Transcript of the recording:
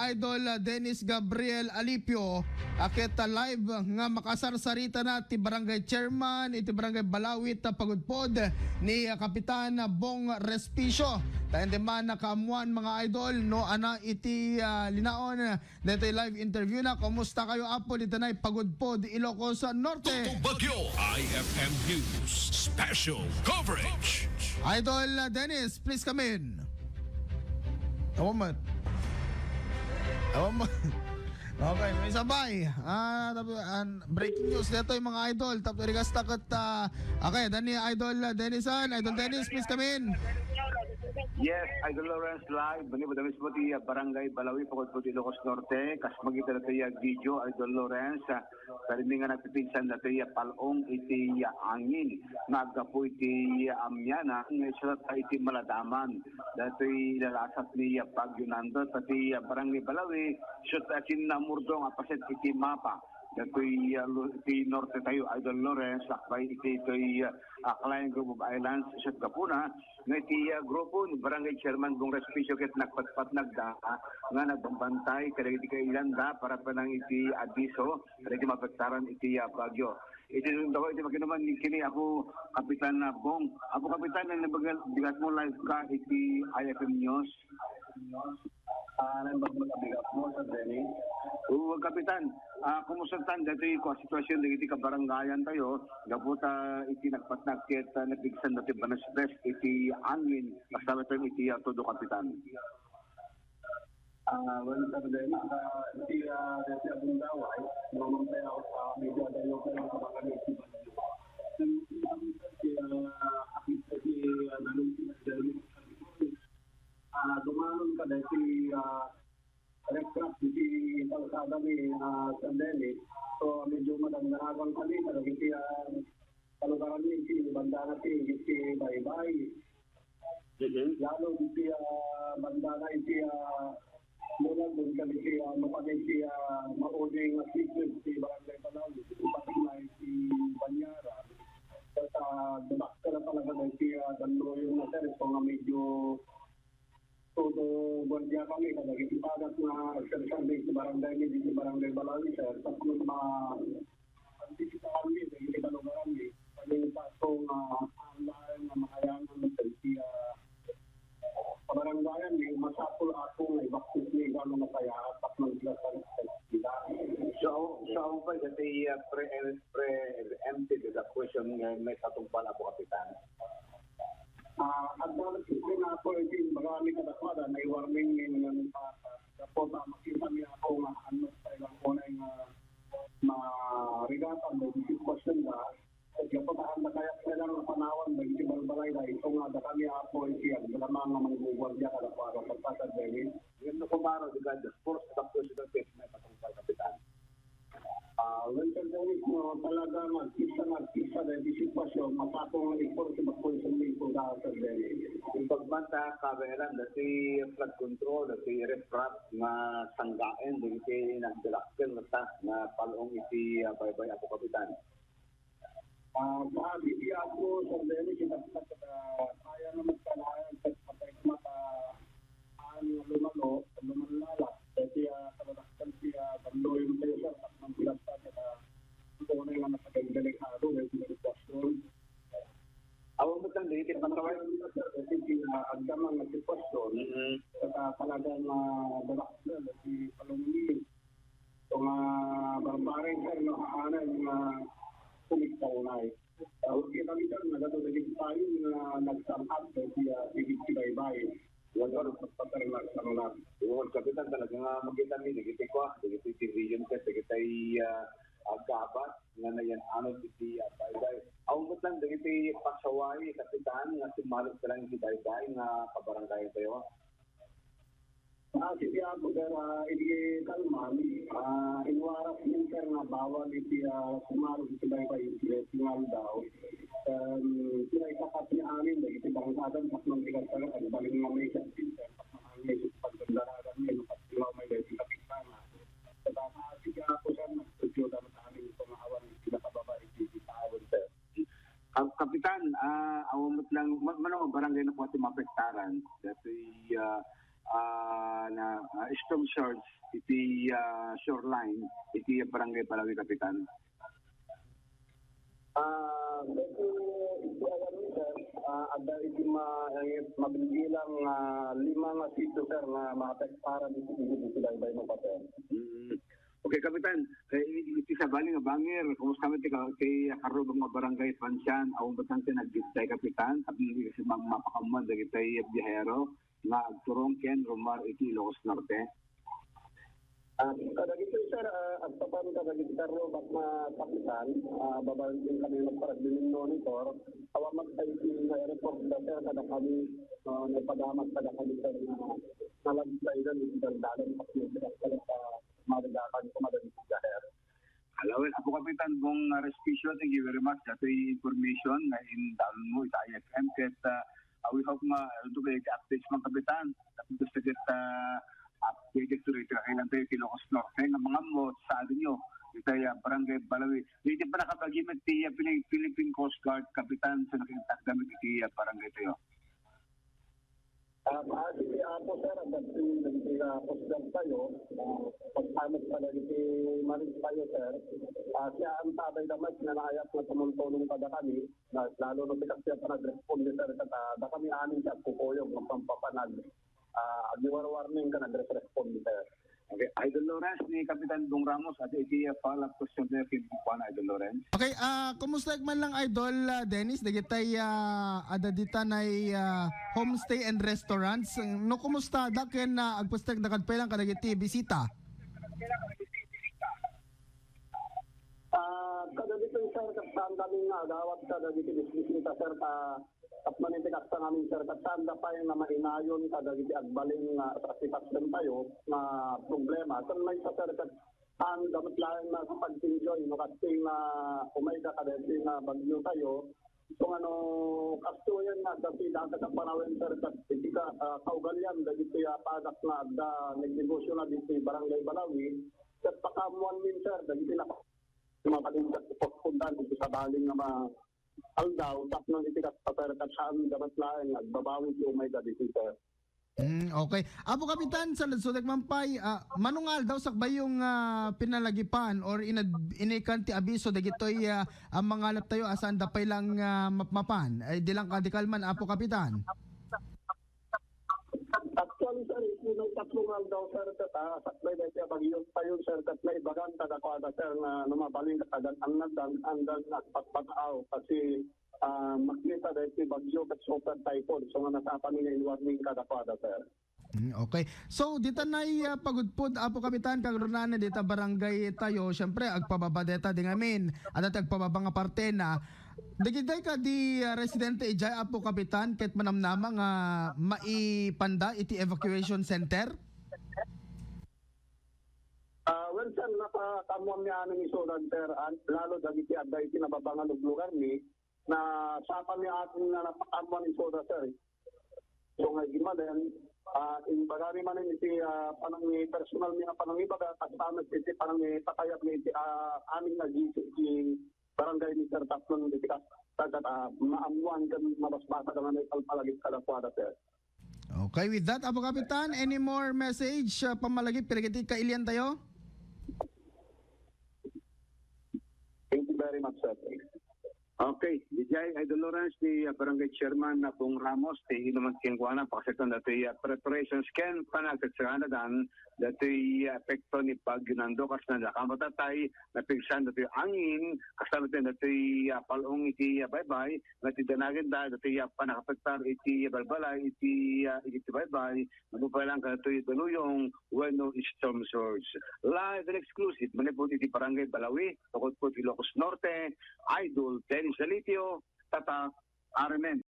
Idol Dennis Gabriel Alipio akit live nga makasarsarita na ti barangay chairman iti barangay Balawit pagudpod ni Kapitan Bong Respicio. Tayo man nakaamuan mga idol no ana iti linaon dito live interview na. Kumusta kayo apo dito na pagudpod Ilocos Norte. Bagyo IFM News Special Coverage. Idol Dennis, please come in. Awamat. Okay, may sabay. Breaking news dito yung mga idol. Tapos rigas takot. Okay, Dani Idol Denisan. Idol Dennis, please come in. Yes, Idol Lawrence live. Bani ba mismo ti Barangay Balawi pagod po ti Ilocos Norte. Kas magita na ti video Idol Lawrence. Karini nga nagpipinsan na ti palong iti angin. Nagapo iti amyana. Ngayon sa iti maladaman. Dati lalasat ni Bagyo Nando. Pati Barangay Balawi. Siyot akin na murdong apaset iti mapa. Dato'y iti norte tayo, Idol Lawrence, lakbay ito'y Akalayan Group of Islands, Siyot Kapuna, nga iti grupo ni Barangay Chairman Bong Respicio ket nagpatpat nagda, nga nagbambantay, kada iti kailanda, para pa nang iti abiso, kada iti mapagtaran iti bagyo. Iti daw iti maginaman kini ako Kapitan Bong. Ako Kapitan na nabigat mo live ka iti IFM News. Nagbabigat mo sa Denny. Oo, Kapitan. Kumusta dito yung sitwasyon ng iti kabarangayan tayo, dapat iti nagpatnagkit nagpigsan natin ba na stress iti angin, kasama tayo iti todo, Kapitan. Well, sa Denny, iti dati abong daway, mamantay ako sa medyo tayo ko ng kabangan iti Banyo. Iti akit iti nalungkin at Denny. Dumanon ka dahil si recraft iti kalsada ni Sandeli. So medyo madagdanagang kami kada iti kalugaran ni iti bandana iti Baybay. Lalo iti bandana iti mula doon kami iti mapagay iti mauding secret iti Barangay Balawi iti patinay iti Banyara. Sa dumakta na talaga na iti danloyong na seres kung medyo todo guardia kami kada ipagat na service sa barangay ni di Barangay Balawi sir tapos antisipasi kami sa hindi kalugaran ni paging pasong online na makayangan ng service sa barangayan ni masapul ako na ibakit ni gano'n na kaya at maglasan sa sila. So ako pa dati pre-empty the question may katungpal ako, Kapitan. At dapat rin ako ito marami kadakada na i-warning ng tapos makita niya ako nga ano sa ilang unay nga marigatan may sitwasyon na at kapag na kaya sila ng panawan may balbalay na ito nga da kami ako ito ang mga manggugwardya kadakada sa pasad David. Yung nakumaro di God, force tapos ito may katungpal, Kapitan. Winter David mo talaga mag-isa dahil di sitwasyon masakong ikor sa magpulisan dito sa David. Yung pagbanta, kabelan, dati flood control, dati refrap nga sanggaen, dati nagdalakil na palong iti baybay ako, Kapitan. Hindi ako sa David, kaya naman kalayan sa patay mata lumalala. Dati kalalakan siya, tando yung tayo sir, at ng pilasta at ito na yung napagagalikado, dahil sinalitwasyon. Awang mo tanda, itin matawag? Kasi agdamang nagsipwasyon, at talagang dalaksan, si Palungin. Ito nga barbaring sir, nakaanan nga kumiktaw na eh. Kita kita, nagatulagin tayo na nagsamhat, kasi higit si Baybay. Wala rin pagpatarnak sa mga Yung Kapitan talaga nga makita ni, nagiti ko, nagiti si Vision Test, nagiti agkabat, nga na yan, ano, nagiti baybay. Awang mo lang, nagiti pasaway, Kapitan, nga simalit ka lang si baybay, nga kabarangay tayo. Sige ako, pero hindi kalman, inwaras yung sir na bawal iti sumarog iti baybay iti singal daw. Pinaisakat niya amin, iti bangsadan, pas manggigas talaga, baling nga may siyasin, sir, pas mahangay sa pagdandaragan niya, pas ilaw may iti kapitana. Sige ako, sir, nag-studio dapat amin ito nga awan, pinakababa iti tawon, sir. Kapitan, awang mo lang, manong barangay na po ati mapektaran, dati na storm surge iti shoreline iti Barangay Balawi Kapitan. Medyo ito alam niyo sir, ada iti mabibilang 5 nga sitio sir na maapektaran iti daybay mo pa sir. Okay, Kapitan, iti sa bali nga bangir, kumusta kami kay karubang nga barangay Pansyan, awang batang tinagditay Kapitan, at hindi kasi mapakamuan dagiti tay biyahero nga agturong ken Romar iti Ilocos Norte. Kadagito sir, at papan kadagito sir, bak na kapitan, babalin kami magparagdiling monitor, awa magtayo na report na sir, kada kami nagpadamat kada kami sir na nalagay na ito dalan pakita sa madagakan ko madagito sir. Alawin, ako Kapitan, kung respisyo, thank you very much. Ito yung information na in-down mo, ito IFM, kaya we hope nga, ito kayo updates mga Kapitan. Tapos gusto kita updated to rito, kailan tayo Ilocos Norte, ng mga mo, sa atin nyo, ito yung Barangay Balawi. Hindi pa nakapag-imit ito Philippine Coast Guard, Kapitan, sa nakitagdamit ito Barangay tayo. Sige po sir, at naging postdoc tayo, pagsamit pa na iti marin tayo sir, siya ang tabay naman na naayat na tumultulong kada kami, lalo na siya siya pa nag-responde sir, kada kami amin siya pupuyog ng pampapanag, warning ka nag-responde sir. Okay, Idol Lawrence ni Kapitan Bong Ramos at iti follow-up question na pinagpuan Idol Lawrence. Okay, kumusta man lang Idol Dennis, dagitay adadita na homestay and restaurants. No kumusta daken na agpustek nakadpelang kadagiti bisita? Kadagito sir, kasaan kami nga, dawat kadagito bisita sir, at manitikas sa namin sir, kasanda pa yung na mainayon kadagiti agbaling sa sitasyon tayo na problema. So may sa sir, kasaan dapat lang na pag-enjoy, no, kasi na umayda kadagiti na bagyo tayo. So kasto yan nga, dati dati ka panawin sir, kasi kaugalyan, dagiti padak na da nagnegosyo na dito Barangay Balawi, at pakamuan min sir, dagiti na makalimbat ipagpundan dito sa baling na aldaw, tap nang itikas pa sir, at saan dapat lang, nagbabawi si Umayda dito sir. Okay. Apo Kapitan, sa Sudak Mampay, manungal daw sakbay yung pinalagipan or inikanti abiso dagitoy ang mga alap tayo asan dapay lang mapan. Ay di lang kadikalman, Apo Kapitan. Actually sir, unang tatlong aldaw sir, sakbay na siya bagiyong tayo sir, at na ibagan kadakwada sir na numabaling katagan ang nagdan nagpatpataaw kasi makita dahil si bagyo at super typhoon. So nga nasapan nila yung warning kadakwada sir. Okay. So dita nay pagudpod Apo Kapitan kagrunan na dita barangay tayo, syempre agpababa deta di ngamin at agpababa nga parte na dagiday ka di residente ijay Apo Kapitan ket manamnama nga maipanda iti evacuation center. Well sir, napakamuam ni aming isudan sir, lalo dagiti aday tinababangan ug lugar ni na sapa ni ating na napakamuam ni isudan sir. So nga gimaden in bagari man iti panang personal niya panang ibaga kasama iti panang takayap ni iti aming nagisi barangay ni Sir Tatlong iti tagat maamuan kan mabasbasa ka na palagit kadakwada sir. Okay, with that Apo Kapitan, any more message pamalagip piragiti kailian tayo? Thank you very much sir. Okay, DJ Idol Lawrence ni Barangay Chairman na Bong Ramos ti inuman kingkuana paksetan dati preparations ken panagsagsana dan dati epekto ni pagnando kas na kamatatay na pigsan dati angin kasama dati palong iti baybay dati danagen dati panakapektar iti balbalay iti baybay mabupalang dati daluyong bueno storm surge live and exclusive manipod iti Barangay Balawi tukod po Ilocos Norte Idol Dennis Salitio, Tata Armen.